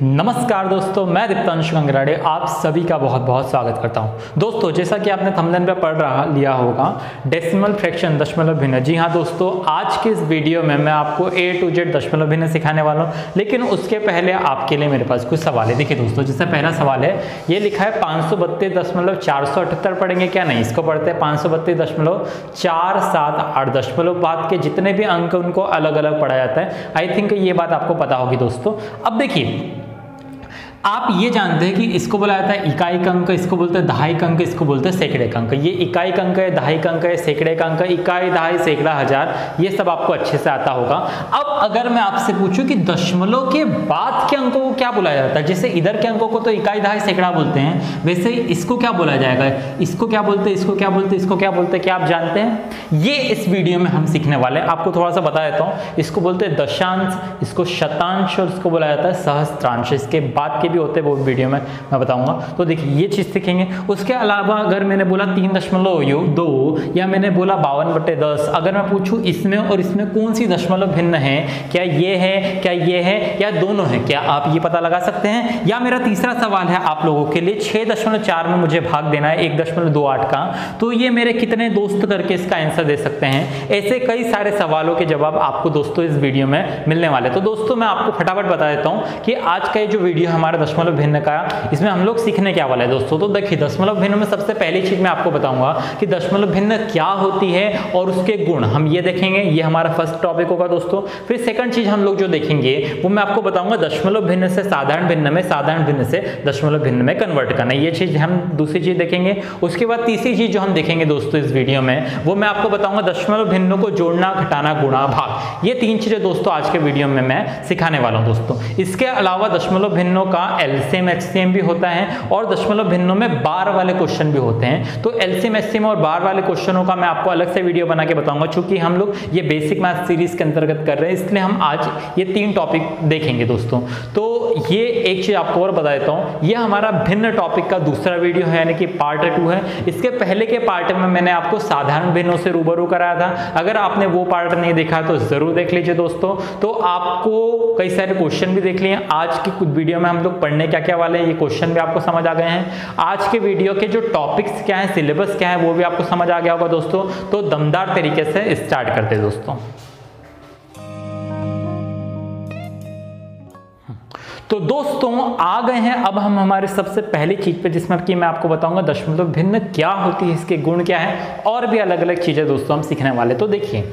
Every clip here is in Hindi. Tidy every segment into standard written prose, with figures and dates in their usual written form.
नमस्कार दोस्तों, मैं दीप्तांशु गंगराड़े आप सभी का बहुत बहुत स्वागत करता हूं। दोस्तों, जैसा कि आपने थंबनेल पे पढ़ लिया होगा, डेसिमल फ्रैक्शन दशमलव भिन्न। जी हां दोस्तों, आज के इस वीडियो में मैं आपको A to Z दशमलव भिन्न सिखाने वाला हूं। लेकिन उसके पहले आपके लिए मेरे पास कुछ सवाल है। देखिए दोस्तों, जैसे पहला सवाल है, ये लिखा है 532.478 पढ़ेंगे क्या? नहीं, इसको पढ़ते हैं 532.478 दशमलव बाद के जितने भी अंक उनको अलग अलग पढ़ा जाता है। आई थिंक ये बात आपको पता होगी दोस्तों। अब देखिए, आप ये जानते हैं कि इसको बोला जाता है इकाई अंक, इसको बोलते हैं दहाई अंक, इसको बोलते हैं सैकड़े अंक। ये इकाई अंक है, दहाई अंक है, सैकड़े अंक, इकाई, दहाई, सैकड़ा, हजार, ये सब आपको अच्छे से आता होगा। अब अगर मैं आपसे पूछूं कि दशमलव के बाद के अंकों को क्या बोला जाता है, जैसे इधर के अंकों को तो इकाई, दहाई, सैकड़ा बोलते हैं, वैसे इसको क्या बोला जाएगा, इसको क्या बोलते हैं, इसको क्या बोलते हैं, इसको क्या बोलते हैं, क्या आप जानते हैं? ये इस वीडियो में हम सीखने वाले हैं। आपको थोड़ा सा बता देता हूँ। इसको बोलते हैं दशांश, इसको शतांश और इसको बोला जाता है सहस्त्रांश। इसके बाद के भी होते हैं, वो वीडियो में मैं बताऊंगा। तो देखिए, ये चीज सीखेंगे। उसके अलावा अगर मैंने बोला 3.2 या मैंने बोला 52/10, अगर मैं पूछूं इसमें और इसमें कौन सी दशमलव भिन्न है, क्या ये है, क्या ये है, या दोनों है, क्या आप ये पता लगा सकते हैं? या मेरा तीसरा सवाल है आप लोगों के लिए, 6.4 में मुझे भाग देना है 1.28 का, तो ये मेरे कितने दोस्त करके इसका आंसर दे सकते हैं? ऐसे कई सारे सवालों के जवाब आपको दोस्तों इस वीडियो में मिलने वाले। तो दोस्तों, मैं आपको फटाफट बता देता हूं कि आज का ये जो वीडियो हमारा दशमलव भिन्न का, इसमें हम लोग सीखने क्या वाले हैं दोस्तों। तो देखिए, दशमलव भिन्न में सबसे पहली चीज मैं आपको बताऊंगा कि दशमलव भिन्न क्या होती है और उसके गुण हम ये देखेंगे। ये हमारा फर्स्ट टॉपिक होगा दोस्तों। फिर सेकंड चीज हम लोग जो देखेंगे वो मैं आपको बताऊंगा दशमलव भिन्न से साधारण भिन्न में, साधारण भिन्न से दशमलव भिन्न में कन्वर्ट करना। ये चीज हम दूसरी चीज देखेंगे। उसके बाद तीसरी चीज जो हम देखेंगे दोस्तों इस वीडियो में, वो मैं आपको बताऊंगा दशमलव भिन्नों को जोड़ना, घटाना, गुणा, भाग। ये तीन चीजें दोस्तों आज के वीडियो में मैं सिखाने वाला हूं दोस्तों। इसके अलावा दशमलव भिन्नों का एलसीएम एचसीएम भी होता है और दशमलव भिन्नों में बार वाले क्वेश्चन भी होते हैं। तो एलसीएम एचसीएम और बार वाले क्वेश्चनों का मैं आपको अलग से वीडियो बना के बताऊंगा। चूंकि हम लोग ये बेसिक मैथ सीरीज के अंतर्गत कर रहे हैं, इसलिए हम आज ये तीन टॉपिक देखेंगे दोस्तों। तो ये एक चीज आपको और बता देता हूं, ये हमारा भिन्न टॉपिक का दूसरा वीडियो है, यानी कि पार्ट 2 है। इसके पहले के पार्ट में मैंने आपको साधारण भिन्नों से रूबरू कराया था। अगर आपने वो पार्ट नहीं देखा तो जरूर देख लीजिए दोस्तों। तो आपको कई सारे क्वेश्चन भी देख लिए। आज की कुछ वीडियो में हम लोग पढ़ने क्या क्या वाले हैं, ये क्वेश्चन भी आपको समझ आ गए हैं। आज के वीडियो के जो टॉपिक्स क्या है, सिलेबस क्या है, वो भी आपको समझ आ गया होगा दोस्तों। तो दमदार तरीके से स्टार्ट करते हैं दोस्तों। तो दोस्तों, आ गए हैं अब हम हमारे सबसे पहली चीज पे, जिसमें कि मैं आपको बताऊंगा दशमलव भिन्न क्या होती है, इसके गुण क्या है, और भी अलग अलग चीजें दोस्तों हम सीखने वाले। तो देखिए,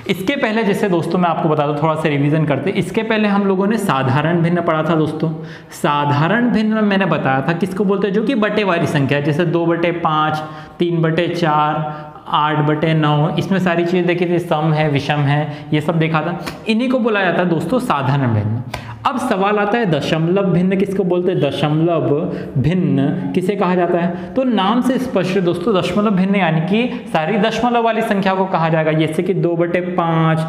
इसके पहले जैसे दोस्तों मैं आपको बता दूं, थोड़ा सा रिवीजन करते। इसके पहले हम लोगों ने साधारण भिन्न पढ़ा था दोस्तों। साधारण भिन्न में मैंने बताया था किसको बोलते हैं, जो कि बटे वाली संख्या है, जैसे 2/5, 3/4, 8/9, इसमें सारी चीजें देखी थी, सम है, विषम है, ये सब देखा था। इन्हीं को बोला जाता है दोस्तों साधारण भिन्न। अब सवाल आता है दशमलव भिन्न किसको बोलते हैं, दशमलव भिन्न किसे कहा जाता है? तो नाम से स्पष्ट है दोस्तों, दशमलव भिन्न यानी कि सारी दशमलव वाली संख्या को कहा जाएगा। जैसे कि 2/5,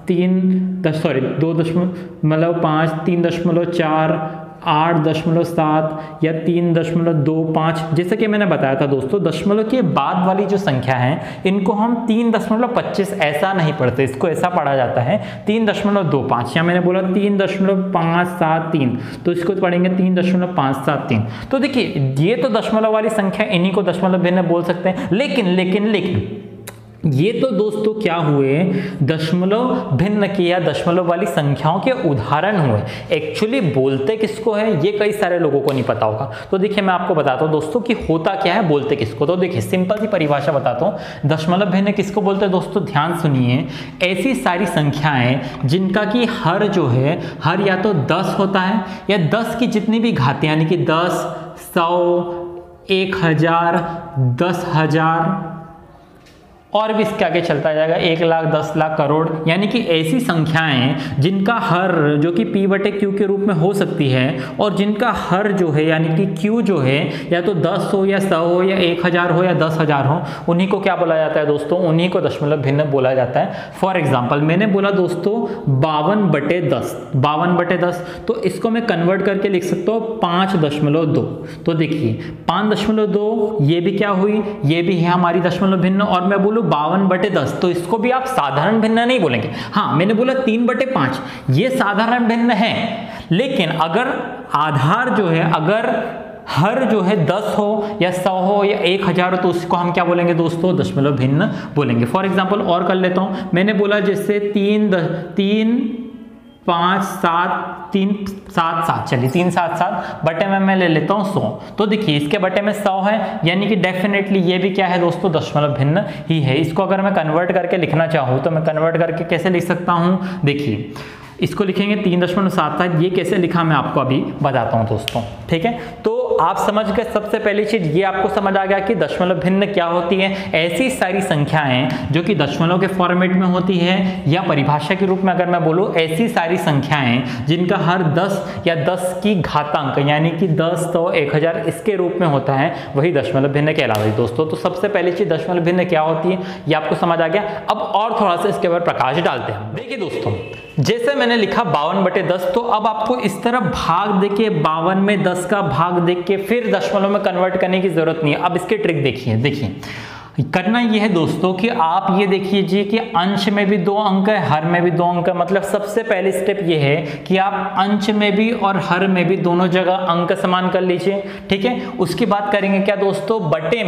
2.5, 3.4, 8.7 या 3.25। जैसे कि मैंने बताया था दोस्तों, दशमलव के बाद वाली जो संख्या है इनको हम 3.25 ऐसा नहीं पढ़ते, इसको ऐसा पढ़ा जाता है 3.25, या मैंने बोला 3.573, तो इसको पढ़ेंगे 3.573। तो देखिए, ये तो दशमलव वाली संख्या, इन्हीं को दशमलव भिन्न बोल सकते हैं। लेकिन ये तो दोस्तों क्या हुए, दशमलव भिन्न की या दशमलव वाली संख्याओं के उदाहरण हुए। एक्चुअली बोलते किसको है ये कई सारे लोगों को नहीं पता होगा। तो देखिए, मैं आपको बताता हूँ दोस्तों कि होता क्या है, बोलते किसको। तो देखिए, सिंपल सी परिभाषा बताता हूँ, दशमलव भिन्न किसको बोलते हैं दोस्तों, ध्यान सुनिए। ऐसी सारी संख्याएं जिनका कि हर जो है, हर या तो 10 होता है या 10 की जितनी भी घातें, यानी कि 10, 100, 1000, 10,000 और भी इसके आगे चलता जाएगा, 1 लाख, 10 लाख, करोड़, यानी कि ऐसी संख्याएं जिनका हर जो कि P/Q के रूप में हो सकती है, और जिनका हर जो है यानी कि Q जो है या तो 10 हो या 100 हो या 1000 हो या 10,000 हो, उन्हीं को क्या बोला जाता है दोस्तों, उन्हीं को दशमलव भिन्न बोला जाता है। फॉर एग्जाम्पल मैंने बोला दोस्तों 52/10, 52/10, तो इसको मैं कन्वर्ट करके लिख सकता हूँ 5.2। तो देखिए 5.2 ये भी क्या हुई, ये भी है हमारी दशमलव भिन्न। और मैं बोलूँ 52/10, तो इसको भी आप साधारण भिन्न नहीं बोलेंगे। हाँ, मैंने बोला 3/5 ये साधारण भिन्न है, लेकिन अगर आधार जो है अगर हर जो है 10 हो या 100 हो या 1000 हो तो उसको हम क्या बोलेंगे दोस्तों, दशमलव भिन्न बोलेंगे। फॉर एग्जांपल और कर लेता हूं, मैंने बोला जैसे 3 5 7 3 7 7, चलिए 3 7 7 बटे में मैं ले लेता हूँ 100। तो देखिए इसके बटे में 100 है, यानी कि डेफिनेटली ये भी क्या है दोस्तों, दशमलव भिन्न ही है। इसको अगर मैं कन्वर्ट करके लिखना चाहूँ तो मैं कन्वर्ट करके कैसे लिख सकता हूँ, देखिए इसको लिखेंगे 3.77। ये कैसे लिखा मैं आपको अभी बताता हूँ दोस्तों, ठीक है। तो आप समझ गए, सबसे पहली चीज ये आपको समझ आ गया कि दशमलव भिन्न क्या होती है। ऐसी सारी संख्याएं जो कि दशमलव के फॉर्मेट में होती है, या परिभाषा के रूप में अगर मैं बोलूं, ऐसी सारी संख्याएं जिनका हर 10 या 10 की घातांक यानी कि 10 100 1000 इसके रूप में होता है, वही दशमलव भिन्न कहलाती है दोस्तों। तो सबसे पहली चीज दशमलव भिन्न क्या होती है ये आपको समझ आ गया। अब और थोड़ा सा इसके ऊपर प्रकाश डालते हैं। देखिए दोस्तों, जैसे मैंने लिखा 52/10, तो अब आपको इस तरह भाग देके 52 में 10 का भाग देख के फिर दशमलव में कन्वर्ट करने की जरूरत नहीं है। अब इसकी ट्रिक देखिए करना ये है दोस्तों कि आप ये देखिए कि अंश में भी 2 अंक है, हर में भी 2 अंक है। मतलब सबसे पहली स्टेप ये है कि आप अंश में भी और हर में भी दोनों जगह अंक समान कर लीजिए, ठीक है। उसकी बात करेंगे क्या दोस्तों, बटे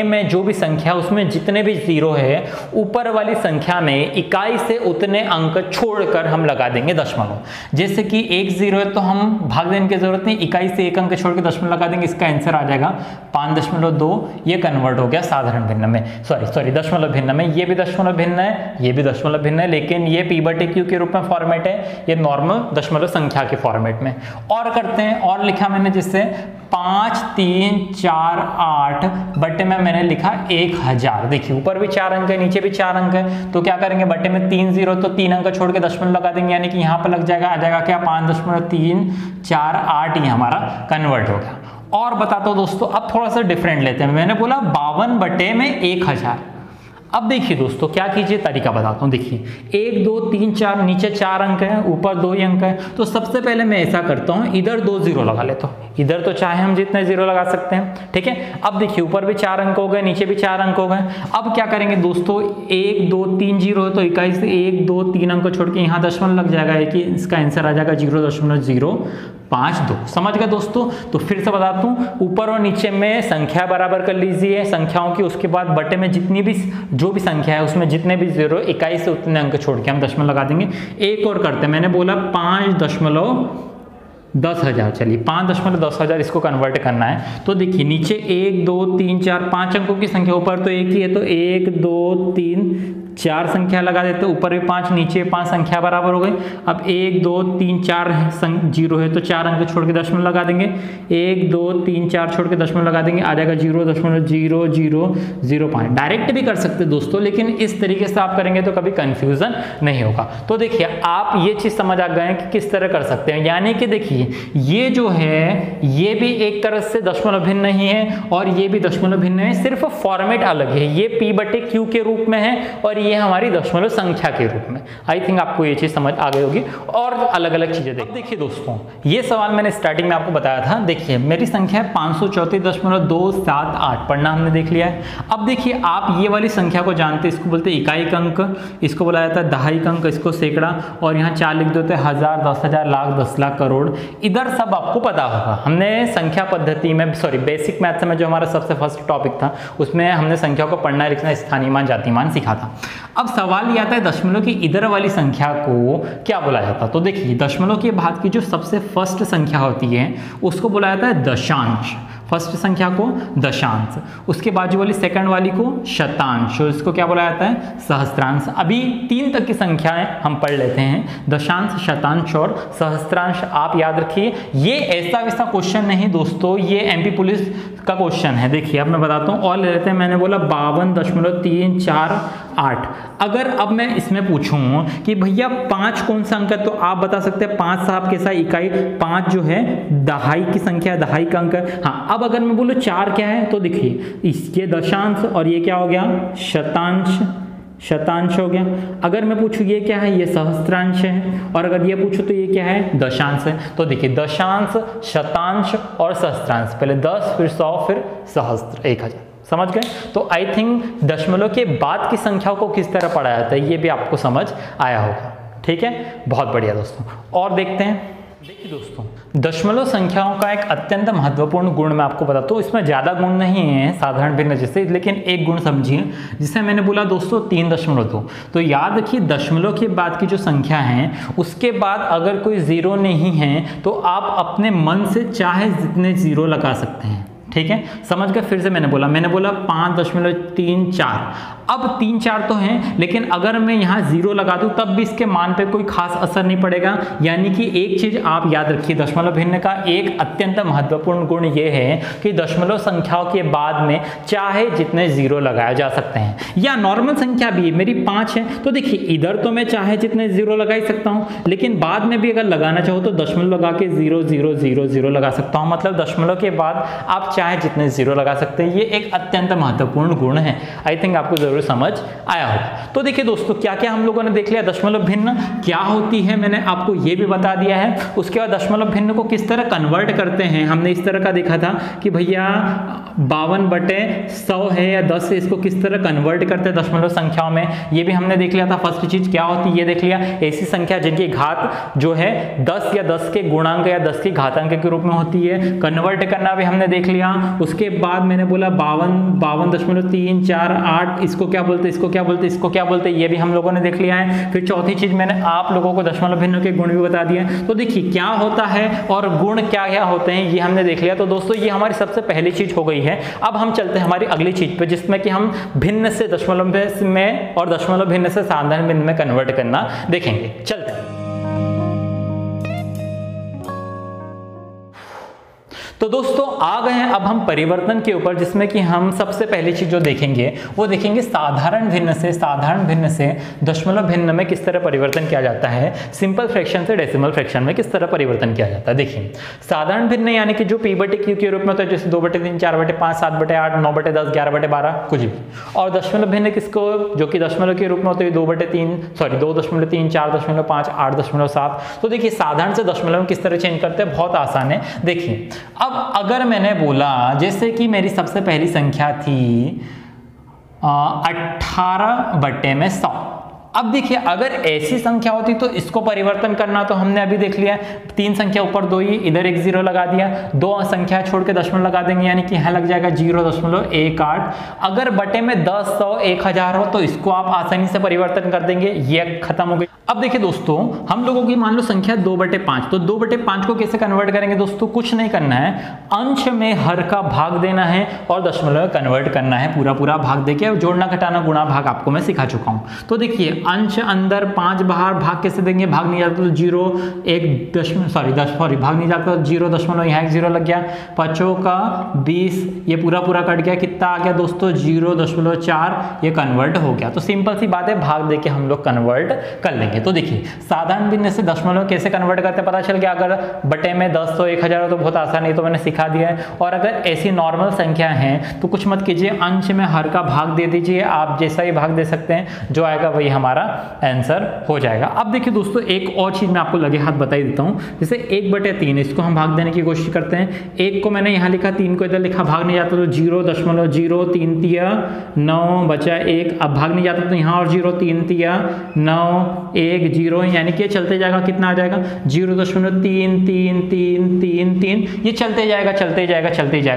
में जो भी संख्या उसमें जितने भी जीरो है, ऊपर वाली संख्या में इकाई से उतने अंक छोड़कर हम लगा देंगे दशमलव। जैसे कि 1 0 है तो हम भाग देने की जरूरत नहीं, इकाई से 1 अंक छोड़ के दशमलव लगा देंगे। इसका आंसर आ जाएगा 5.2। ये कन्वर्ट हो गया साधारण भिन्न में, सॉरी दशमलव भिन्न में। ये भी दशमलव भिन्न है, ये भी दशमलव भिन्न है, लेकिन ये p/q के रूप में फॉर्मेट है, ये नॉर्मल दशमलव संख्या के फॉर्मेट में। और करते हैं, और लिखा मैंने जिससे 5 3 4 8 बटे में मैंने लिखा 1000। देखिए ऊपर भी 4 अंक है, नीचे भी 4 अंक है, तो क्या करेंगे, बटे में 3 0 तो 3 अंक छोड़ के दशमलव लगा देंगे, यानी कि यहाँ पर लग जाएगा, आ जाएगा क्या 5.348। ये हमारा कन्वर्ट हो गया। और बताता हूं दोस्तों, अब थोड़ा सा डिफरेंट लेते हैं। मैंने बोला 52 बटे में 1000। अब देखिए दोस्तों क्या कीजिए, तरीका बताता हूं। देखिए 1 2 3 4, नीचे 4 अंक है, ऊपर 2 ही अंक है। तो सबसे पहले मैं ऐसा करता हूं, इधर 2 0 लगा लेता हूं। इधर तो चाहे हम जितने 0 लगा सकते हैं, ठीक है। अब देखिए ऊपर भी 4 अंक हो गए, नीचे भी 4 अंक हो गए। अब क्या करेंगे दोस्तों, 1 2 3 0 है तो इकाई से 1 2 3 अंक छोड़ के यहाँ दशमलव लग जाएगा, कि इसका आंसर आ जाएगा 0.052। समझ गए दोस्तों। तो फिर से बताता हूँ, ऊपर और नीचे में संख्या बराबर कर लीजिए संख्याओं की। उसके बाद बटे में जितनी भी जो भी संख्या है उसमें जितने भी 0 इकाई से उतने अंक छोड़ के हम दशमलव लगा देंगे। एक और करते हैं, मैंने बोला 5.10,000। चलिए 5.10,000 इसको कन्वर्ट करना है। तो देखिए नीचे 1 2 3 4 5 अंकों की संख्या, ऊपर तो 1 ही है तो 1 2 3 4 संख्या लगा देते, ऊपर भी 5 नीचे 5 संख्या बराबर हो गई। अब 1 2 3 4 0 है तो 4 अंक छोड़ के दशमलव लगा देंगे, 1 2 3 4 छोड़ के दशमलव लगा देंगे, आ जाएगा 0.0005। डायरेक्ट भी कर सकते दोस्तों, लेकिन इस तरीके से आप करेंगे तो कभी कंफ्यूजन नहीं होगा। तो देखिए आप ये चीज समझ आ गए कि किस तरह कर सकते हैं। यानी कि देखिए ये जो है ये भी एक तरह से दशमलव भिन्न नहीं है और ये भी दशमलव भिन्न है, सिर्फ फॉर्मेट अलग है। ये p/q के रूप में है और ये हमारी दशमलव संख्या के रूप में। आई थिंक आपको ये चीज समझ आ गई होगी। और अलग अलग चीजें देखिए दोस्तों, ये सवाल मैंने स्टार्टिंग में आपको बताया था। देखिए मेरी संख्या है 534.278, पढ़ना हमने देख लिया है। अब देखिए आप ये वाली संख्या को जानते हैं, इसको बोलते हैं इकाई अंक, इसको बोला जाता है दहाई अंक, इसको सैकड़ा, और यहाँ 4 लिख देते हैं 1000 10,000 लाख 10 लाख करोड़। इधर सब आपको पता होगा। हमने संख्या पद्धति में, सॉरी बेसिक मैथ्स में जो हमारा सबसे फर्स्ट टॉपिक था उसमें हमने संख्या को पढ़ना लिखना स्थानीय मान जाति मान सीखा था। अब सवाल ये आता है दशमलव की इधर वाली संख्या को क्या बोला जाता है। तो देखिए दशमलव के बाद की जो सबसे फर्स्ट संख्या होती है उसको बोला जाता है दशांश। फर्स्ट संख्या को दशांश, उसके बाजू वाली सेकंड वाली को शतांश, इसको क्या बोला जाता है सहस्त्रांश। अभी 3 तक की संख्याएं हम पढ़ लेते हैं, दशांश शतांश और सहस्त्रांश। आप याद रखिए ये ऐसा वैसा क्वेश्चन नहीं दोस्तों, ये एमपी पुलिस का क्वेश्चन है। देखिए अब मैं बताता हूँ और ले लेते हैं। मैंने बोला 52.348। अगर अब मैं इसमें पूछूं कि भैया 5 कौन सा अंक है, तो आप बता सकते हैं 5 साहब कैसा इकाई, 5 जो है दहाई की संख्या, दहाई का अंक है। हाँ अब अगर मैं बोलूं 4 क्या है, तो देखिए ये दशांश और ये क्या हो गया शतांश हो गया। अगर मैं पूछूं ये क्या है, ये सहस्त्रांश है, और अगर ये पूछूं तो ये क्या है दशांश है। तो देखिए दशांश शतांश और सहस्त्रांश, पहले 10 फिर 100 फिर सहस्त्र 1000। समझ गए। तो आई थिंक दशमलव के बाद की संख्याओं को किस तरह पढ़ा जाता है ये भी आपको समझ आया होगा। ठीक है, बहुत बढ़िया दोस्तों। और देखते हैं देखिए दोस्तों, दशमलव संख्याओं का एक अत्यंत महत्वपूर्ण गुण मैं आपको बताता हूँ। इसमें ज़्यादा गुण नहीं है साधारण भिन्न जैसे, लेकिन एक गुण समझिए, जिसे मैंने बोला दोस्तों 3.2। तो याद रखिए दशमलव के बाद की जो संख्या है उसके बाद अगर कोई जीरो नहीं है तो आप अपने मन से चाहे जितने जीरो लगा सकते हैं। ठीक है, समझ गए? फिर से मैंने बोला 5.34। अब 3 4 तो हैं, लेकिन अगर मैं यहाँ जीरो लगा दूं तब भी इसके मान पे कोई खास असर नहीं पड़ेगा। यानी कि एक चीज आप याद रखिए, दशमलव भिन्न का एक अत्यंत महत्वपूर्ण गुण ये है कि दशमलव संख्याओं के बाद में चाहे जितने जीरो लगाए जा सकते हैं। या नॉर्मल संख्या भी मेरी 5 है तो देखिए इधर तो मैं चाहे जितने जीरो लगा ही सकता हूँ, लेकिन बाद में भी अगर लगाना चाहो तो दशमलव लगा के 0 0 0 0 लगा सकता हूँ। मतलब दशमलव के बाद आप चाहे जितने जीरो लगा सकते हैं। ये एक अत्यंत महत्वपूर्ण गुण है। आई थिंक आपको जरूर समझ आया होगा। तो देखिए दोस्तों, क्या क्या हम लोगों ने देख लिया, दशमलव भिन्न क्या होती है मैंने आपको ये भी बता दिया है। उसके बाद दशमलव भिन्न को किस तरह कन्वर्ट करते हैं, हमने इस तरह का देखा था कि भैया 52/100 है या 10 है, इसको किस तरह कन्वर्ट करते हैं दशमलव संख्याओं में, ये भी हमने देख लिया था। फर्स्ट चीज क्या होती है ये देख लिया, ऐसी संख्या जिनकी घात जो है 10 या 10 के गुणांक या 10 की घातांक के रूप में होती है, कन्वर्ट करना भी हमने देख लिया। उसके बाद मैंने बोला 52.348, इसको क्या बोलते, इसको क्या बोलते, इसको क्या बोलते, ये भी हम लोगों ने देख लिया है। फिर चौथी चीज मैंने आप लोगों को दशमलव भिन्न के गुण भी बता दिए। तो देखिए क्या होता है और गुण क्या क्या होते हैं ये हमने देख लिया। तो दोस्तों ये हमारी सबसे पहली चीज हो गई है। अब हम चलते हैं हमारी अगली चीज पे, जिसमें कि हम भिन्न से दशमलव में और दशमलव भिन्न से साधारण भिन्न में कन्वर्ट करना देखेंगे। चलते हैं। तो दोस्तों आ गए हैं अब हम परिवर्तन के ऊपर, जिसमें कि हम सबसे पहली चीज जो देखेंगे वो देखेंगे साधारण भिन्न से दशमलव भिन्न में किस तरह परिवर्तन किया जाता है, सिंपल फ्रैक्शन से डेसिमल फ्रैक्शन में किस तरह परिवर्तन किया जाता है। देखिए साधारण भिन्न यानी कि जो p/q के रूप में होता है, जैसे 2/3 4/5 7/8 9/10 11/12 कुछ भी। और दशमलव भिन्न किसको, जो कि दशमलव के रूप में होते हैं 2/3 2.3 4.5 8.7। तो देखिए साधारण से दशमलव में किस तरह चेंज करते हैं, बहुत आसान है। देखिए अब अगर मैंने बोला जैसे कि मेरी सबसे पहली संख्या थी 18/100। अब देखिए अगर ऐसी संख्या होती तो इसको परिवर्तन करना तो हमने अभी देख लिया, 3 संख्या ऊपर 2 ही, इधर एक 0 लगा दिया, 2 संख्या छोड़ के दशमलव लगा देंगे, यानी कि यहाँ लग जाएगा 0.18। अगर बटे में 10 100 1000 हो तो इसको आप आसानी से परिवर्तन कर देंगे, ये खत्म हो गई। अब देखिए दोस्तों हम लोगों की मान लो संख्या 2/5, तो 2/5 को कैसे कन्वर्ट करेंगे दोस्तों, कुछ नहीं करना है, अंश में हर का भाग देना है और दशमलव में कन्वर्ट करना है, पूरा भाग देके जोड़ना घटाना गुणा भाग आपको मैं सिखा चुका हूं। तो देखिए अंश अंदर 5 बाहर, भाग कैसे देंगे, भाग नहीं जाता तो 0 भाग नहीं जाता तो 0 यहाँ 0 लग गया, 5 का 20, ये पूरा कट गया, कितना आ गया दोस्तों 0.4, ये कन्वर्ट हो गया। तो सिंपल सी बात है, भाग देके हम लोग कन्वर्ट कर लेंगे। तो देखिए साधारण भिन्न से दशमलव कैसे कन्वर्ट करते हैं पता चल गया। अगर बटे में 10 100 1000 हो तो बहुत आसान है, तो मैंने सिखा दिया है। और अगर ऐसी नॉर्मल संख्या है तो कुछ मत कीजिए, अंश में हर का भाग दे दीजिए, आप जैसा ही भाग दे सकते हैं, जो आएगा वही हमारा आंसर हो जाएगा। अब देखिए दोस्तों एक और चीज मैं आपको लगे हाथ बता ही देता हूं, जैसे 1/3 इसको हम भाग देने की कोशिश करते हैं। 1 को मैंने यहाँ लिखा, 3 को इधर लिखा, भाग नहीं जाता तो 0.03 तिया 9 बचा 1, अब भाग नहीं जाता तो यहाँ और 0 3 तिया 9 1 0, यानी कि चलते जाएगा, कितना आ जाएगा 0.333333, ये चलते जाएगा।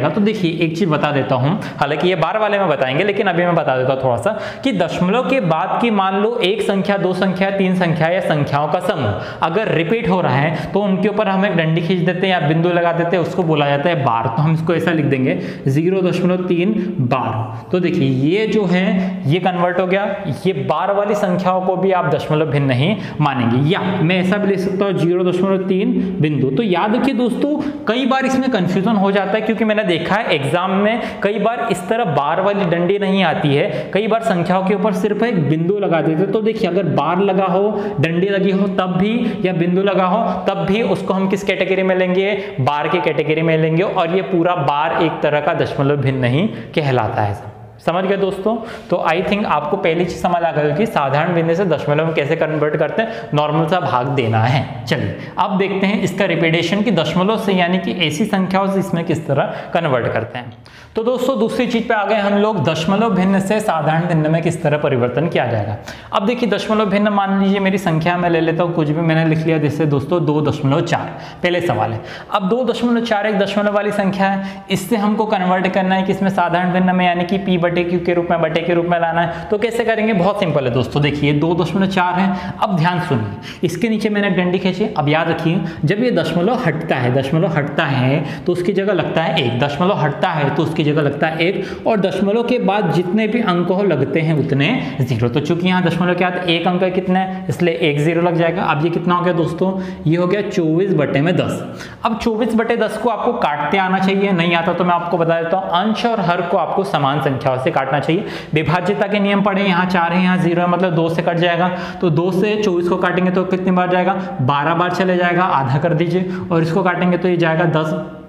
तो देखिए एक चीज बता देता हूं, हालांकि ये बार वाले में बताएंगे, लेकिन अभी मैं बता देता हूं थोड़ा सा कि दशमलव के बाद की मान लो एक संख्या 2 संख्या 3 संख्या या संख्याओं का समूह अगर रिपीट हो रहा है तो उनके ऊपर हम एक डंडी खींच देते हैं या बिंदु लगा देते हैं, उसको बोला जाता है बार। तो हम इसको ऐसा लिख देंगे 0.3 बार। तो देखिए ये जो है ये कन्वर्ट हो गया, ये बार वाली संख्याओं को भी आप दशमलव भिन्न नहीं मानेंगे, या मैं ऐसा भी लिख सकता हूँ 0.3 बिंदु। तो याद रखिए दोस्तों कई बार इसमें कंफ्यूजन हो जाता है, क्योंकि मैंने देखा है एग्जाम में कई बार इस तरह बार वाली डंडी नहीं आती है, कई बार संख्याओं के ऊपर सिर्फ एक बिंदु लगा देते। तो देखिए अगर बार लगा हो, डंडी लगी हो तब भी, या बिंदु लगा हो तब भी, उसको हम किस कैटेगरी में लेंगे, बार की कैटेगरी में लेंगे। और ये पूरा बार एक तरह का दशमलव भिन्न नहीं कहलाता है। समझ गए दोस्तों। तो आई थिंक आपको पहली चीज समझ आ गई कि साधारण भिन्न से दशमलव में कैसे कन्वर्ट करते हैं, नॉर्मल सा भाग देना है। चलिए अब देखते हैं इसका रिपीटेशन कि दशमलव से यानी कि ऐसी संख्याओं से इसमें किस तरह कन्वर्ट करते हैं। तो दोस्तों दूसरी चीज पे आ गए हम लोग, दशमलव भिन्न से साधारण भिन्न में किस तरह परिवर्तन किया जाएगा। अब देखिए दशमलव भिन्न मान लीजिए मेरी संख्या में ले लेता हूँ, कुछ भी मैंने लिख लिया, जैसे दोस्तों 2.4 पहले सवाल है। अब 2.4 एक दशमलव वाली संख्या है, इससे हमको कन्वर्ट करना है कि इसमें साधारण भिन्न में यानी कि p बटे q के रूप में बटे के रूप में लाना है। तो कैसे करेंगे, बहुत सिंपल है दोस्तों। देखिए 2.4 है, अब ध्यान सुनिए, इसके नीचे मैंने डंडी खींची। अब याद रखिए जब ये दशमलव हटता है, दशमलव हटता है तो उसकी जगह लगता है 1, दशमलव हटता है तो उसकी जगह लगता है 1, और दशमलव के बाद जितने भी अंक हो लगते हैं उतने 0। तो चूंकि यहाँ दशमलव के बाद 1 अंक कितना है, इसलिए 1 0 लग जाएगा। अब ये कितना हो गया दोस्तों, ये हो गया 24/10। अब 24/10 को आपको काटते आना चाहिए, नहीं आता तो मैं आपको बता देता हूँ, अंश और हर को आपको समान संख्याओं से काटना चाहिए। विभाज्यता के नियम पढ़े, यहाँ 4 है यहाँ 0 है, मतलब 2 से कट जाएगा। तो 2 से 24 को काटेंगे तो कितनी बार जाएगा, 12 बार चले जाएगा, आधा कर दीजिए। और इसको काटेंगे तो ये जाएगा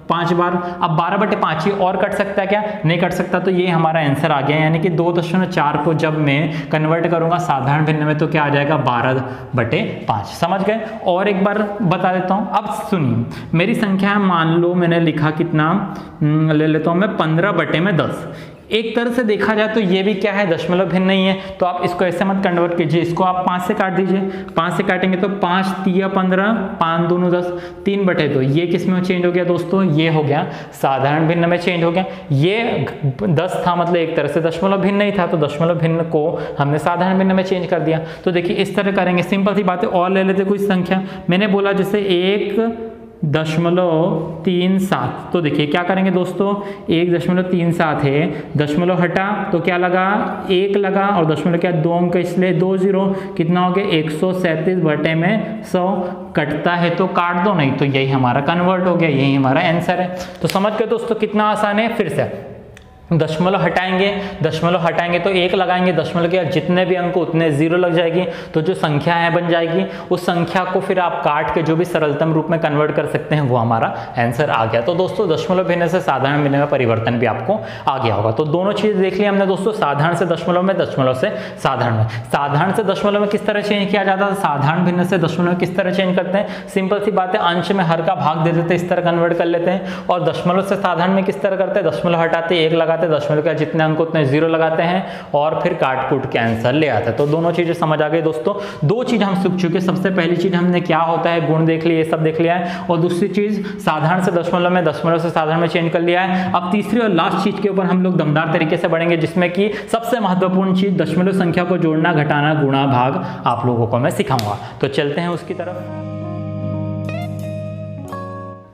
5 बार। अब 12/5 ही और कट सकता है क्या, नहीं कट सकता। तो ये हमारा आंसर आ गया, यानी कि 2.4 को जब मैं कन्वर्ट करूंगा साधारण भिन्न में तो क्या आ जाएगा, 12/5। समझ गए। और एक बार बता देता हूं। अब सुनिए मेरी संख्या है, मान लो मैंने लिखा कितना, ले लेता हूं मैं 15/10। एक तरह से देखा जाए तो ये भी क्या है, दशमलव भिन्न नहीं है। तो आप इसको ऐसे मत कन्वर्ट कीजिए, इसको आप 5 से काट दीजिए। 5 से काटेंगे तो 5 3 15, 5 दूनी 10, 3/2। ये किस में चेंज हो गया दोस्तों, ये हो गया साधारण भिन्न में चेंज हो गया। ये 10 था, मतलब एक तरह से दशमलव भिन्न नहीं था, तो दशमलव भिन्न को हमने साधारण भिन्न में चेंज कर दिया। तो देखिए इस तरह करेंगे, सिंपल सी बात है। और ले लेते कोई संख्या, मैंने बोला जैसे 1.37। तो देखिए क्या करेंगे दोस्तों, 1.37 है, दशमलव हटा तो क्या लगा, 1 लगा, और दशमलव क्या 2 अंक इसलिए 2 0, कितना हो गया 137/100। कटता है तो काट दो, नहीं तो यही हमारा कन्वर्ट हो गया, यही हमारा आंसर है। तो समझ गए दोस्तों कितना आसान है। फिर से दशमलव हटाएंगे तो 1 लगाएंगे, दशमलव के जितने भी अंक उतने 0 लग जाएगी। तो जो संख्या है बन जाएगी, उस संख्या को फिर आप काट के जो भी सरलतम रूप में कन्वर्ट कर सकते हैं, वो हमारा आंसर आ गया। तो दोस्तों दशमलव भिन्न से साधारण भिन्न में परिवर्तन भी आपको आ गया होगा। तो दोनों चीज देख ली हमने दोस्तों, साधारण से दशमलव में, दशमलव से साधारण में। साधारण से दशमलव में किस तरह चेंज किया जाता है, साधारण भिन्न से दशमलव में किस तरह चेंज करते हैं, सिंपल सी बात है, अंश में हर का भाग दे देते हैं, इस तरह कन्वर्ट कर लेते हैं। और दशमलव से साधारण में किस तरह करते हैं, दशमलव हटाते 1 लगाते, दशमलव का जितने अंक उतने 0 लगाते हैं, और फिर काट कूट के आंसर ले आते हैं। तो दोनों चीजें समझ आ गई दोस्तों। 2 चीज हम सीख चुके। सबसे पहली चीज हमने क्या होता है, गुण देख लिया, ये सब देख लिया है। और दूसरी चीज साधारण से दशमलव में, दशमलव से साधारण में चेंज कर लिया है। अब तीसरी और लास्ट चीज के ऊपर हम लोग दमदार तरीके से बढ़ेंगे, जिसमें कि सबसे महत्वपूर्ण चीज दशमलव संख्या को जोड़ना, घटाना, गुणा, भाग आप लोगों को मैं सिखाऊंगा। तो चलते हैं उसकी तरफ।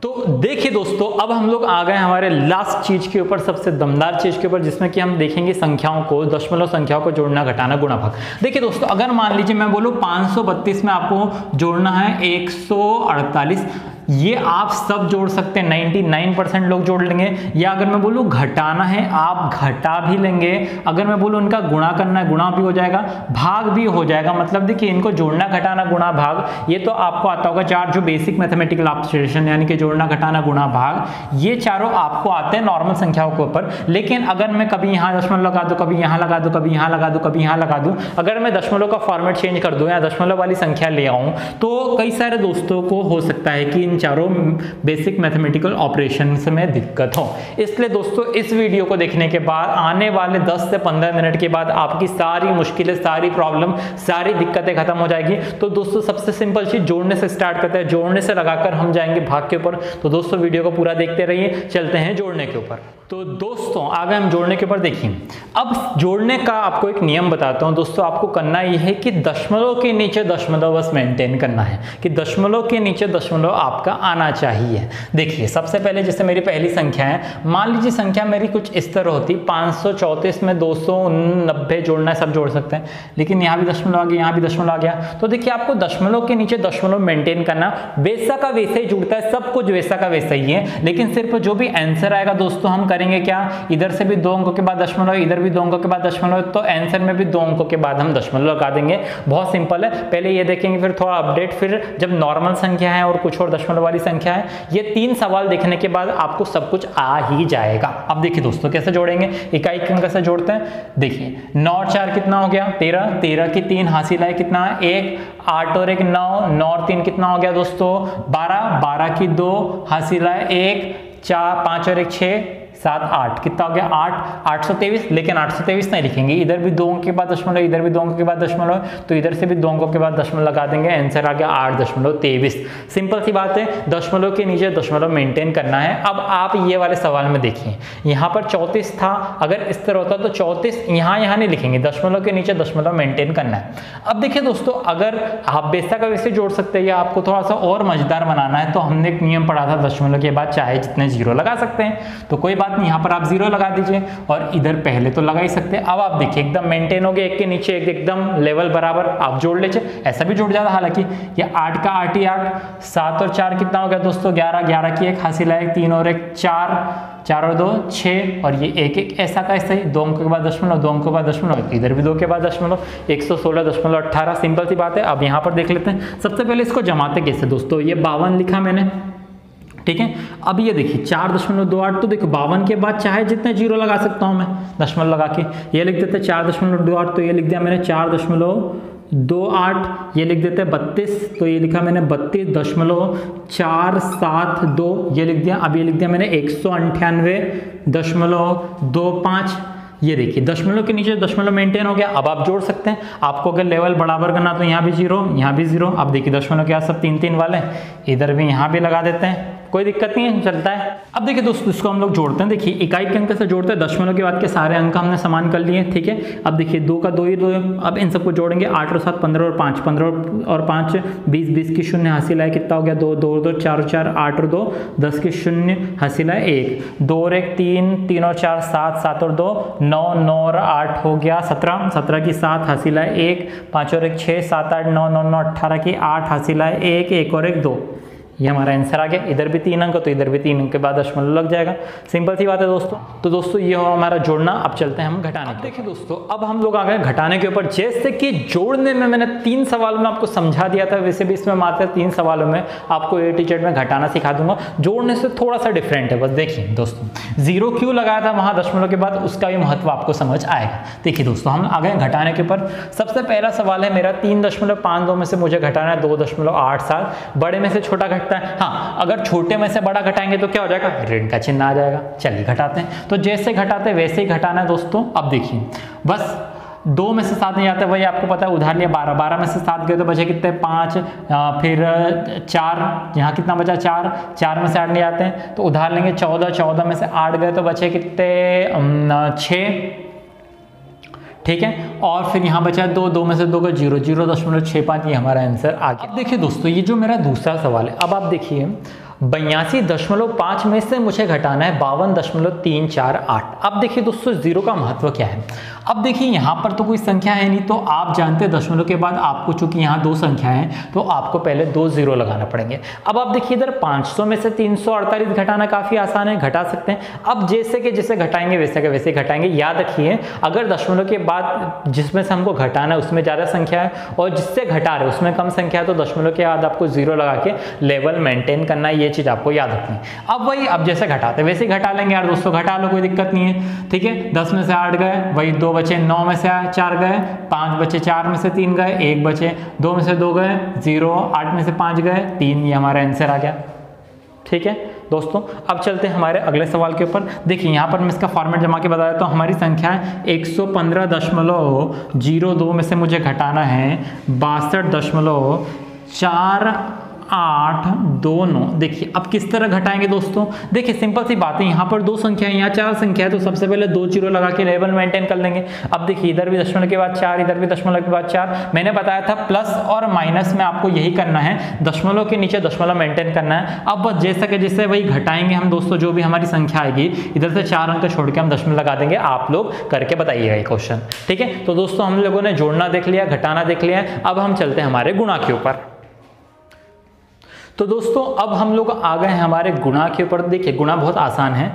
तो देखिए दोस्तों, अब हम लोग आ गए हमारे लास्ट चीज के ऊपर, सबसे दमदार चीज के ऊपर, जिसमें कि हम देखेंगे संख्याओं को, दशमलव संख्याओं को जोड़ना, घटाना, गुणा, भाग। देखिए दोस्तों, अगर मान लीजिए मैं बोलूं 532 में आपको जोड़ना है 148, ये आप सब जोड़ सकते हैं, 99% लोग जोड़ लेंगे। या अगर मैं बोलूं घटाना है, आप घटा भी लेंगे। अगर मैं बोलूं इनका गुणा करना है, गुणा भी हो जाएगा, भाग भी हो जाएगा। मतलब देखिए इनको जोड़ना, घटाना, गुणा, भाग, ये तो आपको आता होगा 4 जो बेसिक मैथमेटिकल ऑपरेशन, यानी कि जोड़ना, घटाना, गुणा, भाग, ये चारों आपको आते हैं नॉर्मल संख्याओं के ऊपर। लेकिन अगर मैं कभी यहाँ दशमलव लगा दूं, कभी यहाँ लगा दूं, कभी यहाँ लगा दूं, कभी यहाँ लगा दूं, अगर मैं दशमलव का फॉर्मेट चेंज कर दूं या दशमलव वाली संख्या ले आऊं, तो कई सारे दोस्तों को हो सकता है कि चारों बेसिक मैथमेटिकल ऑपरेशंस में दिक्कत हो। इसलिए दोस्तों इस वीडियो को देखने के बाद आने वाले 10 से 15 मिनट के बाद आपकी सारी मुश्किलें, सारी प्रॉब्लम, सारी दिक्कतें खत्म हो जाएगी। तो दोस्तों सबसे सिंपल चीज जोड़ने से स्टार्ट करते हैं, जोड़ने से लगाकर हम जाएंगे भाग के ऊपर। तो दोस्तों वीडियो को पूरा देखते रहिए, चलते हैं जोड़ने के ऊपर। तो दोस्तों आगे हम जोड़ने के ऊपर देखिए। अब जोड़ने का आपको एक नियम बताता हूं दोस्तों, आपको करना यह है कि दशमलव के नीचे दशमलव बस मेंटेन करना है, कि दशमलव के नीचे दशमलव आपका आना चाहिए। देखिए सबसे पहले जैसे मेरी पहली संख्या है, मान लीजिए संख्या मेरी कुछ इस तरह होती, 534 में 290 जोड़ना है, सब जोड़ सकते हैं, लेकिन यहाँ भी दशमलव आ गया, यहाँ भी दशमलव आ गया। तो देखिए आपको दशमलव के नीचे दशमलव मेंटेन करना, वैसा का वैसा ही जुड़ता है, सब कुछ वैसा का वैसा ही है, लेकिन सिर्फ जो भी आंसर आएगा दोस्तों हम करेंगे करेंगे क्या, इधर से भी 2 अंकों के बाद दशमलव, इधर भी 2 अंकों के बाद दशमलव, तो आंसर में भी 2 अंकों के बाद हम दशमलव लगा देंगे। बहुत सिंपल है, पहले ये देखेंगे फिर थोड़ा अपडेट, फिर जब नॉर्मल संख्या है और कुछ और दशमलव वाली संख्या है, ये 3 सवाल देखने के बाद आपको सब कुछ आ ही जाएगा। अब देखिए दोस्तों कैसे जोड़ेंगे, इकाई अंक कैसे जोड़ते हैं, देखिए 9 और 4 कितना हो गया 13, 13 की 3 हासिल है कितना 1, 8 और 1 9, 9 और 3 कितना हो गया दोस्तों 12, 12 की 2 हासिल है 1, 4 5 और 1 6 7 8 कितना हो गया 8, 823, लेकिन 823 नहीं लिखेंगे, इधर भी 2 अंक के बाद दशमलव, इधर भी 2 अंक के बाद दशमलव, तो इधर से भी 2 अंकों के बाद दशमलव लगा देंगे, आंसर आ गया 8.23। सिंपल सी बात है, दशमलव के नीचे दशमलव मेंटेन करना है। अब आप ये वाले सवाल में देखिए, यहाँ पर 34 था, अगर इस तरह होता तो 34 यहाँ नहीं लिखेंगे, दशमलव के नीचे दशमलव मेंटेन करना है। अब देखिए दोस्तों, अगर आप वैसा का वैसे जोड़ सकते हैं या आपको थोड़ा सा और मजेदार बनाना है, तो हमने एक नियम पढ़ा था, दशमलव के बाद चाहे जितने जीरो लगा सकते हैं, तो कोई बात नहीं, यहाँ पर आप 0 लगा दीजिए और इधर पहले तो लगा ही सकते हैं। अब आप देखिए एकदम मेंटेन हो गया, एक के नीचे एक एकदम लेवल बराबर, आप जोड़ लीजिए, ऐसा भी जुड़ जाता। हालांकि ये 8 का 8 ही 8, 7 और 4 कितना हो गया दोस्तों 11, 11 की 1 हासिल है 3 और 1 4, 4 और 2 6, और ये 1 1 ऐसा का ऐसा ही, 2 अंकों के बाद दशमलव, 2 अंकों के बाद दशमलव, इधर भी 2 के बाद दशमलव, 116.18। सिंपल सी बात है। अब यहाँ पर देख लेते हैं, सबसे पहले इसको जमाते कैसे दोस्तों, ये 52 लिखा मैंने, ठीक है। अब ये देखिए 4.28, तो देखो 52 के बाद चाहे जितने जीरो लगा सकता हूं मैं, दशमलव लगा के ये लिख देते 4.28, तो ये लिख दिया मैंने 4.28, ये लिख देते 32, तो ये लिखा मैंने 32.472, ये लिख दिया। अब ये लिख दिया मैंने 198.25, ये देखिए दशमलव के नीचे दशमलव मेंटेन हो गया। अब आप जोड़ सकते हैं, आपको अगर लेवल बराबर करना तो यहाँ भी 0, यहाँ भी 0। अब देखिए दशमलव के बाद सब 3 3 वाले, इधर भी यहाँ भी लगा देते हैं, कोई दिक्कत नहीं है, चलता है। अब देखिए दोस्तों, इसको हम लोग जोड़ते हैं, देखिए इकाई के अंक से जोड़ते हैं, दशमलव के बाद के सारे अंक हमने समान कर लिए, ठीक है। अब देखिए 2 का 2 ही 2 है, अब इन सबको जोड़ेंगे, 8 और 7 15 और 5, 15 और 5 20, 20 की 0 हासिल है कितना हो गया 2, 2 और 2 4 और 4 8 और 2 10 की 0 हासिल है 1, 2 और 1 3, 3 और 4 7, 7 और 2 9, 9 और 8 हो गया 17, 17 की 7 हासिल है 1, 5 और 1 6 7 8 9, 9 9 18 की 8 हासिल है 1, 1 और 1 2, ये हमारा आंसर आ गया। इधर भी 3 अंक, तो इधर भी 3 अंक के बाद दशमलव लग जाएगा। सिंपल सी बात है दोस्तों। तो दोस्तों ये हो हमारा जोड़ना। अब चलते हैं हम घटाने। देखिए दोस्तों, अब हम लोग आ गए घटाने के ऊपर। जैसे कि जोड़ने में मैंने 3 सवालों में आपको समझा दिया था, वैसे भी इसमें मात्र 3 सवालों में आपको A to Z में घटाना सिखा दूंगा। जोड़ने से थोड़ा सा डिफरेंट है। बस देखिए दोस्तों, 0 क्यों लगाया था वहां दशमलव के बाद, उसका भी महत्व आपको समझ आएगा। देखिए दोस्तों, हम आ गए घटाने के ऊपर। सबसे पहला सवाल है मेरा 3.52 में से मुझे घटाना है 2.87। बड़े में से छोटा घटता है। हाँ, अगर छोटे में से बड़ा घटाएंगे तो क्या हो जाएगा, ऋण का चिन्ह आ जाएगा। चलिए घटाते हैं। तो जैसे घटाते हैं वैसे ही घटाना है दोस्तों। अब देखिए, बस 2 में से 7 नहीं आता, वही आपको पता है, उधार लिया 12, 12 में से 7 गए तो बचे कितने 5, फिर 4, यहाँ कितना बचा 4, 4 में से 8 नहीं आते हैं तो उधार लेंगे 14, 14 में से 8 गए तो बचे कितने 6, ठीक है। और फिर यहाँ बचा 2, 2 में से 2 का 0, 0.65, ये हमारा आंसर आ गया। अब देखिए दोस्तों, ये जो मेरा दूसरा सवाल है, अब आप देखिए 82.5 में से मुझे घटाना है 52.348। अब देखिए दोस्तों, 0 का महत्व क्या है। अब देखिए यहाँ पर तो कोई संख्या है नहीं, तो आप जानते हैं दशमलव के बाद आपको चूंकि यहाँ 2 संख्या है तो आपको पहले 2 0 लगाना पड़ेंगे। अब आप देखिए इधर 500 में से 348 घटाना काफी आसान है, घटा सकते हैं। अब जैसे कि जैसे घटाएंगे वैसे के वैसे घटाएंगे। याद रखिए, अगर दशमलव के बाद जिसमें से हमको घटाना है उसमें ज्यादा संख्या है और जिससे घटा रहे उसमें कम संख्या है, तो दशमलव के बाद आपको 0 लगा के लेवल मेंटेन करना है। ये चीज आपको याद रखनी। अब वही, अब जैसे घटाते वैसे घटा लेंगे यार दोस्तों, घटा लो, कोई दिक्कत नहीं है, ठीक है। 10 में से 8 गए, वही 2 बचे, 9 में से 4 गए, 5 बचे, 4 में से 3 गए, 1 बचे, 2 में से 2 गए 0, 8 में से 5 गए 3, ये हमारा आंसर आ गया, ठीक है दोस्तों। अब चलते हैं हमारे अगले सवाल के ऊपर। देखिए यहाँ पर मैं इसका फॉर्मेट जमा के बता देता हूँ। हमारी संख्या है 115.02 में से मुझे घटाना है 62.4829। देखिए अब किस तरह घटाएंगे दोस्तों। देखिए सिंपल सी बात है, यहाँ पर 2 संख्या है, यहाँ 4 संख्या है, तो सबसे पहले 2 0 लगा के लेवल मेंटेन कर लेंगे। अब देखिए इधर भी दशमलव के बाद 4, इधर भी दशमलव के बाद 4। मैंने बताया था प्लस और माइनस में आपको यही करना है, दशमलव के नीचे दशमलव मेंटेन करना है। अब बस जैसा कि जैसे वही घटाएंगे हम दोस्तों, जो भी हमारी संख्या आएगी इधर से 4 अंक छोड़ के हम दशमलव लगा देंगे। आप लोग करके बताइएगा ये क्वेश्चन, ठीक है। तो दोस्तों हम लोगों ने जोड़ना देख लिया, घटाना देख लिया। अब हम चलते हैं हमारे गुणा के ऊपर। तो दोस्तों अब हम लोग आ गए हैं हमारे गुणा के ऊपर। देखिए गुणा बहुत आसान है।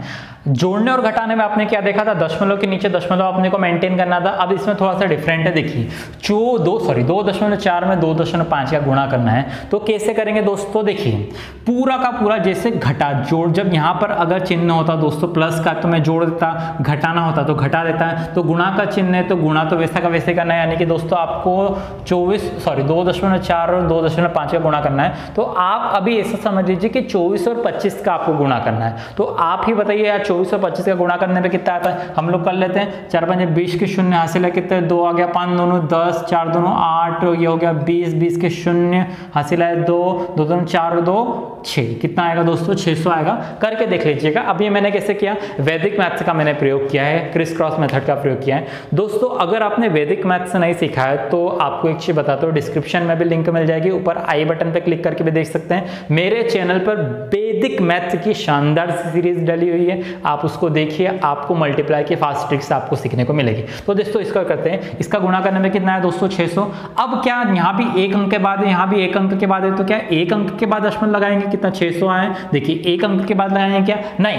जोड़ने और घटाने में आपने क्या देखा था, दशमलव के नीचे दशमलव अपने को मेंटेन करना था। अब इसमें थोड़ा सा डिफरेंट है, देखिए 2.4 में 2.5 का गुणा करना है। तो कैसे करेंगे दोस्तों, देखिए पूरा का पूरा जैसे घटा जोड़, जब यहाँ पर अगर चिन्ह होता दोस्तों प्लस का तो मैं जोड़ देता, घटाना होता तो घटा देता है, तो गुणा का चिन्ह है तो गुणा तो वैसा का वैसे करना है। यानी कि दोस्तों आपको 2.4 और 2.5 का गुणा करना है। तो आप अभी ऐसा समझ लीजिए कि 24 और 25 का आपको गुणा करना है। तो आप ही बताइए यार 24 और 25 का गुणा करने पे कितना आता है, हम लोग कर लेते हैं। 4 5 20 के शून्य हासिल है कितने, 2 आ गया, 5 दूनों 10, 4 दूनों 8, ये हो गया 20, 20 के शून्य हासिल है 2, 2 दूनों 4, 2 6, कितना आएगा दोस्तों 600 आएगा। करके देख लीजिएगा। अब ये मैंने कैसे किया, वैदिक मैथ्स का मैंने प्रयोग किया है, क्रिस क्रॉस मेथड का प्रयोग किया है। दोस्तों अगर आपने वैदिक मैथ्स नहीं सीखा है तो आपको एक चीज बताता हूँ, डिस्क्रिप्शन में भी लिंक मिल जाएगी, ऊपर आई बटन पे क्लिक करके भी देख सकते हैं। मेरे चैनल पर वैदिक मैथ्स की शानदार सीरीज डली हुई है, आप उसको देखिए, आपको मल्टीप्लाई की फास्ट ट्रिक्स आपको सीखने को मिलेगी। तो दोस्तों इसका करते हैं, इसका गुणा करने में कितना है दोस्तों 600। अब क्या यहाँ भी एक अंक के बाद है, यहाँ भी एक अंक के बाद है, तो क्या एक अंक के बाद दशमलव लगाएंगे, कितना 600 आए। देखिए एक अंक के बाद लगाएंगे क्या, नहीं,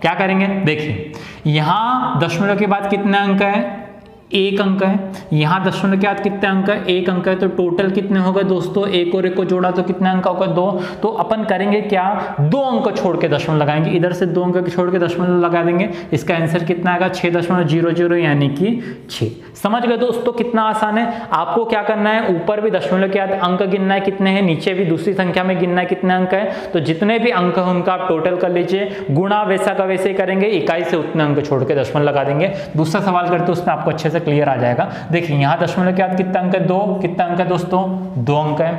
क्या करेंगे, देखिए यहाँ दशमलव के बाद कितने अंक है, एक अंक है, यहाँ दशमलव के बाद कितने अंक है, एक अंक है। तो टोटल कितने हो गए दोस्तों, एक और एक को जोड़ा तो कितने अंक होगा, 2। तो अपन करेंगे क्या, 2 अंक छोड़ के दशमलव लगाएंगे, इधर से 2 अंक छोड़ के दशमलव लगा देंगे। इसका आंसर कितना आएगा 6.00 यानी कि 6। समझ गए दोस्तों कितना आसान है। आपको क्या करना है, ऊपर भी दशमलव के बाद अंक गिनना है कितने हैं, नीचे भी दूसरी संख्या में गिनना है कितने अंक है। तो जितने भी अंक हैं उनका आप टोटल कर लीजिए, गुणा वैसा का वैसे करेंगे, इकाई से उतने अंक छोड़ के दशमलव लगा देंगे। दूसरा सवाल करते उसमें आपको अच्छे से क्लियर आ जाएगा। देखिए यहाँ दशमलव के बाद कितना अंक है, 2, कितना अंक है दोस्तों 2 अंक है,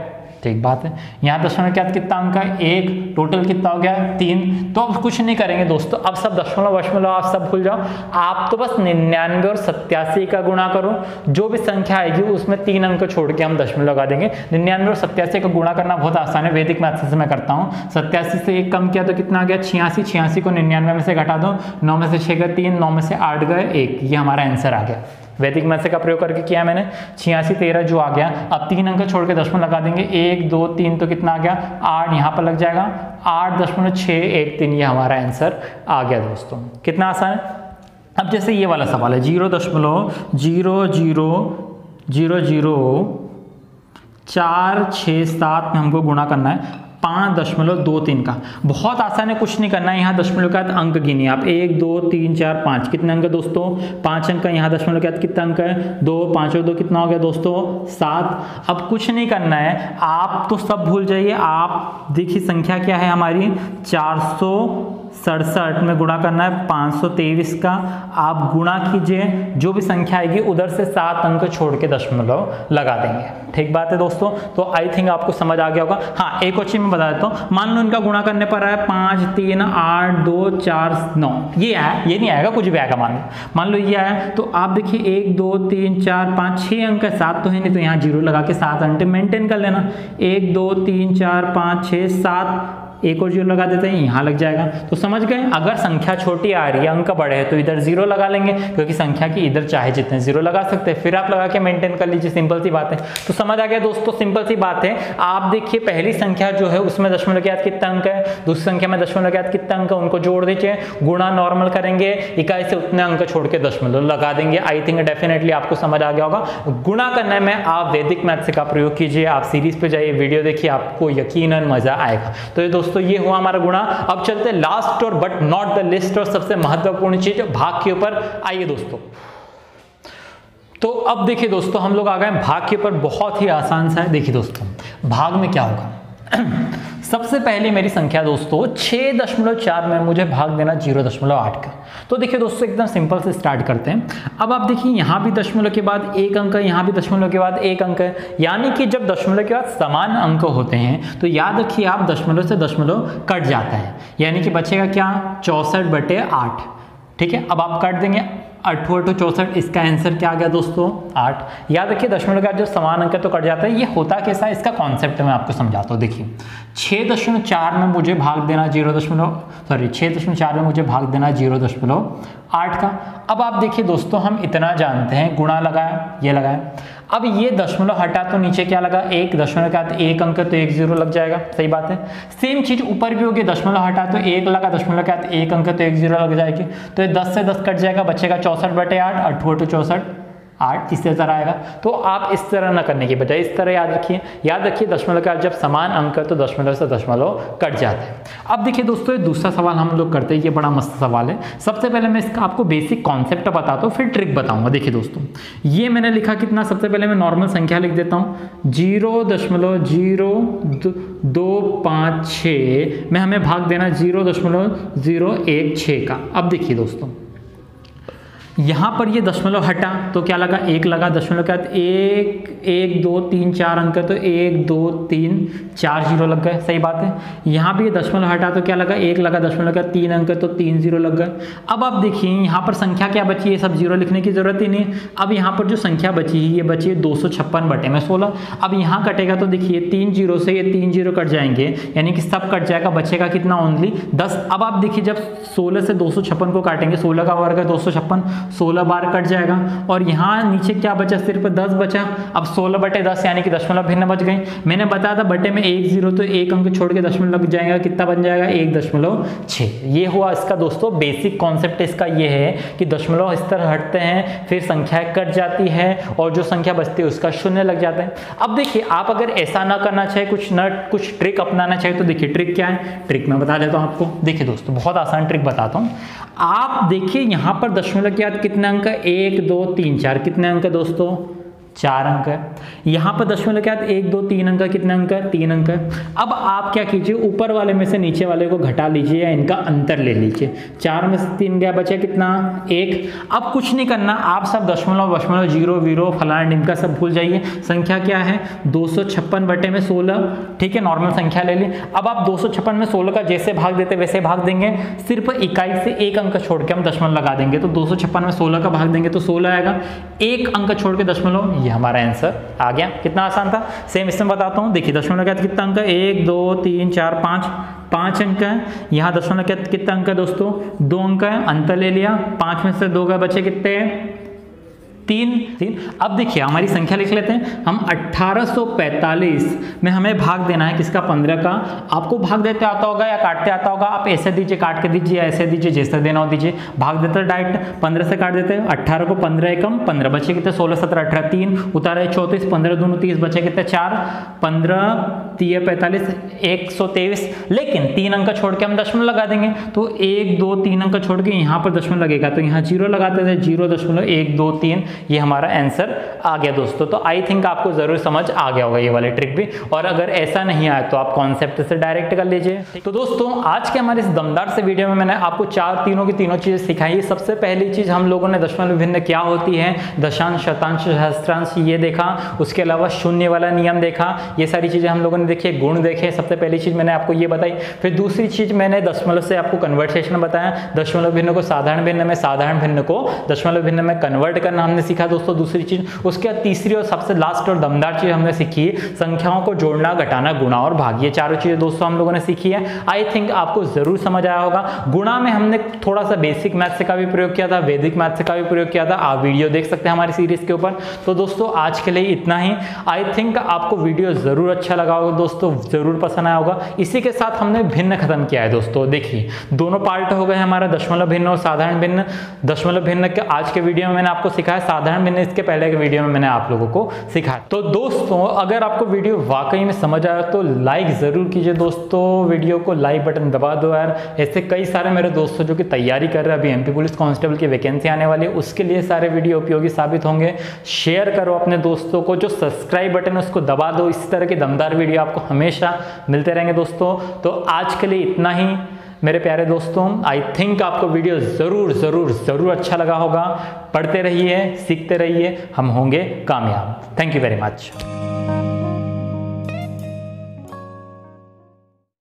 ठीक बात है। यहाँ दशमलव के बाद कितना अंक है, 1, टोटल कितना हो गया 3। तो अब कुछ नहीं करेंगे दोस्तों, अब सब दशमलव आप सब भूल जाओ, आप तो बस 99 और 87 का गुणा करो, जो भी संख्या आएगी उसमें 3 अंक छोड़ के हम दशमलव लगा देंगे। 99 और 87 का गुणा करना बहुत आसान है, वैदिक मैथ्स से मैं करता हूँ। 87 से 1 कम किया तो कितना आ गया 86, 86 को 99 में से घटा दो, 9 में से 6 गए 3, 9 में से 8 गए 1, ये हमारा आंसर आ गया। वैदिक मैथ्स का प्रयोग करके किया मैंने, 86 13 जो आ गया। अब 3 अंक छोड़ के दशमलव लगा देंगे, 1 2 3 तो कितना आ गया 8, यहाँ पर लग जाएगा 8.613, ये हमारा आंसर आ गया दोस्तों। कितना आसान है। अब जैसे ये वाला सवाल है 0.000467 में हमको गुणा करना है 5.23 का। बहुत आसान है, कुछ नहीं करना है। यहाँ दशमलव के बाद अंक गिनिए आप, 1 2 3 4 5, कितने अंक है दोस्तों 5 अंक है। यहाँ दशमलव के बाद कितना अंक है 2, 5 और 2 कितना हो गया दोस्तों 7। अब कुछ नहीं करना है, आप तो सब भूल जाइए। आप देखिए संख्या क्या है हमारी 467 में गुणा करना है 523 का। आप गुणा कीजिए, जो भी संख्या आएगी उधर से 7 अंक छोड़ के दशमलव लगा देंगे। ठीक बात है दोस्तों। तो आई थिंक आपको समझ आ गया होगा। हाँ एक और चीज मैं बता देता हूँ, मान लो इनका गुणा करने पर आया 5 3 8 2 4 9, ये आया, ये नहीं आएगा, कुछ भी आएगा। मान लो ये आया, तो आप देखिए 1 2 3 4 5 6 अंक है, 7 तो है नहीं, तो यहाँ 0 लगा के 7 अंक मेंटेन कर लेना। 1 2 3 4 5 6 7, एक और 0 लगा देते हैं, यहाँ लग जाएगा। तो समझ गए, अगर संख्या छोटी आ रही है, अंक बड़े हैं, तो इधर 0 लगा लेंगे, क्योंकि संख्या की इधर चाहे जितने 0 लगा सकते हैं, फिर आप लगा के मेंटेन कर लीजिए। सिंपल सी बात है। तो समझ आ गया दोस्तों, सिंपल सी बात है। आप देखिए पहली संख्या जो है उसमें दशमलव के बाद कितना अंक है, दूसरी संख्या में दशमलव के बाद कितना अंक है, उनको जोड़ दीजिए, गुणा नॉर्मल करेंगे, इकाई से उतने अंक छोड़ के दशमलव लगा देंगे। आई थिंक डेफिनेटली आपको समझ आ गया होगा। गुणा करने में आप वैदिक मैथ्स का प्रयोग कीजिए, आप सीरीज पे जाइए, वीडियो देखिए, आपको यकीनन मजा आएगा। तो ये दोस्तों ये हुआ हमारा गुणा। अब चलते हैं लास्ट और बट नॉट द लिस्ट और सबसे महत्वपूर्ण चीज भाग के ऊपर। आइए दोस्तों, तो अब देखिए दोस्तों हम लोग आ गए भाग के ऊपर। बहुत ही आसान सा है। देखिए दोस्तों भाग में क्या होगा, सबसे पहले मेरी संख्या दोस्तों 6.4 में मुझे भाग देना 0.8 का। तो देखिए दोस्तों एकदम सिंपल से स्टार्ट करते हैं। अब आप देखिए यहाँ भी दशमलव के बाद एक अंक है, यहाँ भी दशमलव के बाद एक अंक है, यानी कि जब दशमलव के बाद समान अंक होते हैं तो याद रखिए आप दशमलव से दशमलव कट जाता है, यानी कि बचेगा क्या 64/8। ठीक है, अब आप काट देंगे, 8 8 64, इसका आंसर क्या आ गया दोस्तों 8। याद रखिए दशमलव का जो समान अंक है तो कट जाता है। ये होता कैसा है इसका कॉन्सेप्ट मैं आपको समझाता हूँ। देखिए 6.4 में मुझे भाग देना 6.4 में मुझे भाग देना 0.8 का। अब आप देखिए दोस्तों हम इतना जानते हैं, गुणा लगाया ये लगाया, अब ये दशमलव हटा तो नीचे क्या लगा 1, दशमलव का एक अंक तो 1 0 लग जाएगा, सही बात है। सेम चीज ऊपर भी होगी, दशमलव हटा तो 1 लगा, दशमलव का एक अंक तो 1 0 लग जाएगी, तो ये 10 से 10 कट जाएगा, बचेगा 64/8, 8 8 64 8 इस तरह आएगा। तो आप इस तरह ना करने की बजाय इस तरह याद रखिए दशमलव का जब समान अंक है तो दशमलव से दशमलव कट जाता है। अब देखिए दोस्तों ये दूसरा सवाल हम लोग करते हैं, ये बड़ा मस्त सवाल है। सबसे पहले मैं इसका आपको बेसिक कॉन्सेप्ट बताता हूँ, फिर ट्रिक बताऊंगा। देखिए दोस्तों ये मैंने लिखा कितना, सबसे पहले मैं नॉर्मल संख्या लिख देता हूँ 0.0256 में हमें भाग देना 0.016 का। अब देखिए दोस्तों यहाँ पर ये दशमलव हटा तो क्या लगा 1 लगा, दशमलव का 1 1 2 3 4 अंक तो 1 2 3 4 0 लग गए, सही बात है। यहाँ भी ये दशमलव हटा तो क्या लगा 1 लगा, दशमलव का 3 अंक तो 3 0 लग गए। अब आप देखिए यहाँ पर संख्या क्या बची है, सब 0 लिखने की जरूरत ही नहीं। अब यहाँ पर जो संख्या बची है ये बची है 256/16। अब यहाँ कटेगा तो देखिए 3 0 से ये 3 0 कट जाएंगे, यानी कि सब कट जाएगा, बचेगा कितना ओनली 10। अब आप देखिए जब 16 से 256 को काटेंगे, 16 का वर्ग है 256, 16 बार कट जाएगा और यहाँ नीचे क्या बचा, सिर्फ 10 बचा। अब 16/10 यानी कि दशमलव भिन्न बच गई। मैंने बताया था बटे में 1 0 तो एक अंक छोड़ के दशमलव लग जाएगा, कितना बन जाएगा 1.6। ये हुआ इसका दोस्तों बेसिक कॉन्सेप्ट इसका ये है कि दशमलव इस तरह हटते हैं, फिर संख्याएं कट जाती है और जो संख्या बचती है उसका शून्य लग जाता है। अब देखिए आप अगर ऐसा ना करना चाहे, कुछ ट्रिक अपनाना चाहे तो देखिए ट्रिक क्या है, ट्रिक मैं बता देता हूँ आपको। देखिए दोस्तों बहुत आसान ट्रिक बताता हूँ। आप देखिए यहाँ पर दशमलव के बाद कितने अंक है 1 2 3 4, कितने अंक है दोस्तों 4 अंक है। यहाँ पर दशमलव के बाद 1 2 3 अंक, कितने अंक है 3 अंक है। अब आप क्या कीजिए ऊपर वाले में से नीचे वाले को घटा लीजिए या इनका अंतर ले लीजिए। 4 में से 3 गया, बचा कितना 1। अब कुछ नहीं करना, आप सब दशमलव 0 0 फलाना इनका सब भूल जाइए। संख्या क्या है 256/16, ठीक है, नॉर्मल संख्या ले ली। अब आप 256 में 16 का जैसे भाग देते वैसे भाग देंगे, सिर्फ इकाई से एक अंक छोड़ के हम दशमलव लगा देंगे, तो 256 में 16 का भाग देंगे तो 16 आएगा, एक अंक छोड़ के दशमलव, ये हमारा आंसर आ गया। कितना आसान था। सेम इसमें बताता हूँ, देखिए दशमलव के बाद कितना अंक है 1 2 3 4 5 अंक है। यहाँ दशमलव के बाद कितना अंक है दोस्तों 2 अंक है, अंतर ले लिया, 5 में से 2 गए, बचे कितने 3। अब देखिए हमारी संख्या लिख लेते हैं हम। 1845 में हमें भाग देना है किसका 15 का। आपको भाग देते आता होगा या काटते आता होगा, आप ऐसे दीजिए, काट के दीजिए, ऐसे दीजिए, जैसे देना हो दीजिए। भाग देते डायरेक्ट 15 से काट देते हैं, 18 को 15 एकम 15, बचे कितने 16 17 18 3 उतारे 34, 15 दूनी 30, बचे कितने 4, 15 3 45 123। लेकिन 3 अंक छोड़ के हम दशमलव लगा देंगे, तो 1 2 3 अंक छोड़ के यहाँ पर दशमलव लगेगा, तो यहाँ 0 लगाते थे, 0.123। ये हमारा आंसर आ गया दोस्तों। तो आई थिंक आपको जरूर समझ आ गया होगा ये वाले ट्रिक भी, और अगर ऐसा नहीं आया तो आप कॉन्सेप्ट से डायरेक्ट कर लीजिए। तो दोस्तों आज के हमारे इस दमदार से वीडियो में मैंने आपको तीनों की तीनों चीजें सिखाई। सबसे पहली चीज हम लोगों ने दशमलव भिन्न क्या होती है, दशांश शतांश सहस्त्रांश ये देखा, उसके अलावा शून्य वाला नियम देखा, ये सारी चीजें हम लोगों ने देखी, गुण देखे। सबसे पहली चीज मैंने आपको ये बताई। फिर दूसरी चीज मैंने दशमलव से आपको कन्वर्सेशन बताया, दशमलव भिन्न को साधारण भिन्न में, साधारण भिन्न को दशमलव भिन्न में कन्वर्ट करना हमने सीखा दोस्तों दूसरी चीज। उसके बाद तीसरी और सबसे लास्ट और दमदार चीज हमने सीखी संख्याओं को जोड़ना, घटाना, गुणा और भाग। ये चारों चीजें दोस्तों हम लोगों ने सीखी है। आई थिंक आपको जरूर समझ आया होगा। गुणा में हमने थोड़ा सा बेसिक मैथ्स का भी प्रयोग किया था, वैदिक मैथ्स का भी प्रयोग किया था, आप वीडियो देख सकते हैं हमारी सीरीज के ऊपर। तो दोस्तों आज के लिए इतना ही। आई थिंक आपको वीडियो जरूर अच्छा लगा होगा दोस्तों, जरूर पसंद आया होगा। इसी के साथ हमने भिन्न खत्म किया है दोस्तों। देखिए दोनों पार्ट हो गए हमारा, दशमलव भिन्न और साधारण भिन्न। दशमलव भिन्न के आज के वीडियो में मैंने आपको सिखाया, साधारण भिन्न इसके पहले के वीडियो में मैंने आप लोगों को सिखाया। तो दोस्तों अगर आपको वीडियो वाकई में समझ आया तो लाइक जरूर कीजिए दोस्तों, वीडियो को लाइक बटन दबा दो यार। ऐसे कई सारे मेरे दोस्तों जो कि तैयारी कर रहे हैं, अभी एमपी पुलिस कांस्टेबल की वैकेंसी आने वाली है, उसके लिए सारे वीडियो उपयोगी साबित होंगे। शेयर करो अपने दोस्तों को, जो सब्सक्राइब बटन है उसको दबा दो। इस तरह के दमदार वीडियो आपको हमेशा मिलते रहेंगे दोस्तों। तो आज के लिए इतना ही मेरे प्यारे दोस्तों। आई थिंक आपको वीडियो जरूर अच्छा लगा होगा। पढ़ते रहिए, सीखते रहिए, हम होंगे कामयाब। Thank you very much.